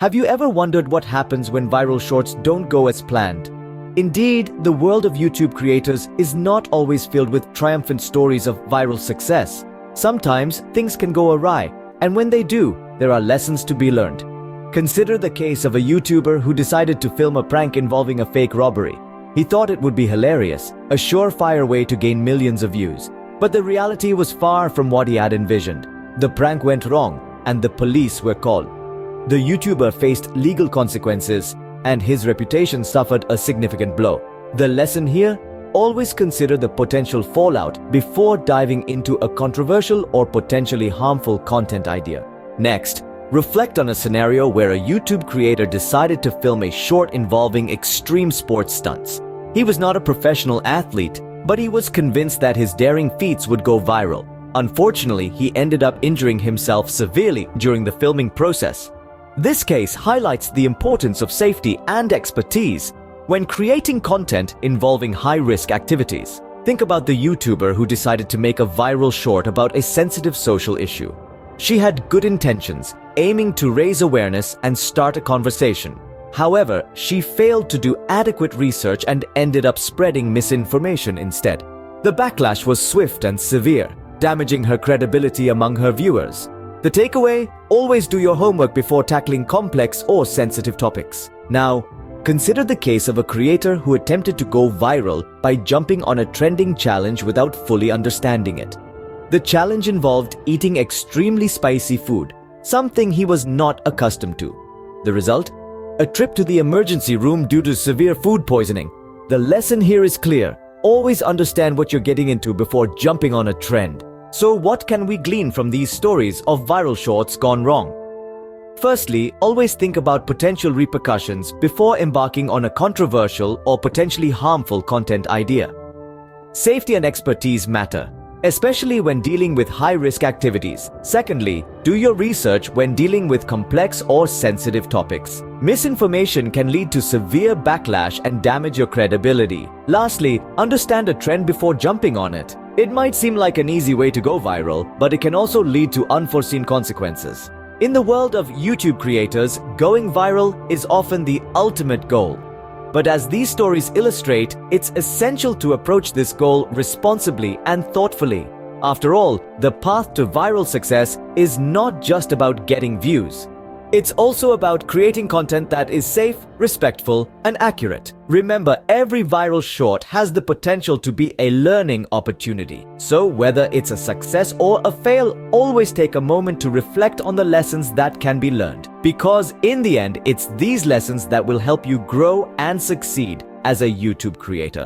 Have you ever wondered what happens when viral shorts don't go as planned? Indeed, the world of YouTube creators is not always filled with triumphant stories of viral success. Sometimes things can go awry, and when they do, there are lessons to be learned. Consider the case of a YouTuber who decided to film a prank involving a fake robbery. He thought it would be hilarious, a surefire way to gain millions of views. But the reality was far from what he had envisioned. The prank went wrong, and the police were called. The YouTuber faced legal consequences, and his reputation suffered a significant blow. The lesson here? Always consider the potential fallout before diving into a controversial or potentially harmful content idea. Next, reflect on a scenario where a YouTube creator decided to film a short involving extreme sports stunts. He was not a professional athlete, but he was convinced that his daring feats would go viral. Unfortunately, he ended up injuring himself severely during the filming process. This case highlights the importance of safety and expertise when creating content involving high-risk activities. Think about the YouTuber who decided to make a viral short about a sensitive social issue. She had good intentions, aiming to raise awareness and start a conversation. However, she failed to do adequate research and ended up spreading misinformation instead. The backlash was swift and severe, damaging her credibility among her viewers. The takeaway? Always do your homework before tackling complex or sensitive topics. Now, consider the case of a creator who attempted to go viral by jumping on a trending challenge without fully understanding it. The challenge involved eating extremely spicy food, something he was not accustomed to. The result? A trip to the emergency room due to severe food poisoning. The lesson here is clear. Always understand what you're getting into before jumping on a trend. So what can we glean from these stories of viral shorts gone wrong? Firstly, always think about potential repercussions before embarking on a controversial or potentially harmful content idea. Safety and expertise matter, especially when dealing with high-risk activities. Secondly, do your research when dealing with complex or sensitive topics. Misinformation can lead to severe backlash and damage your credibility. Lastly, understand a trend before jumping on it. It might seem like an easy way to go viral, but it can also lead to unforeseen consequences. In the world of YouTube creators, going viral is often the ultimate goal. But as these stories illustrate, it's essential to approach this goal responsibly and thoughtfully. After all, the path to viral success is not just about getting views. It's also about creating content that is safe, respectful, and accurate. Remember, every viral short has the potential to be a learning opportunity. So whether it's a success or a fail, always take a moment to reflect on the lessons that can be learned. Because in the end, it's these lessons that will help you grow and succeed as a YouTube creator.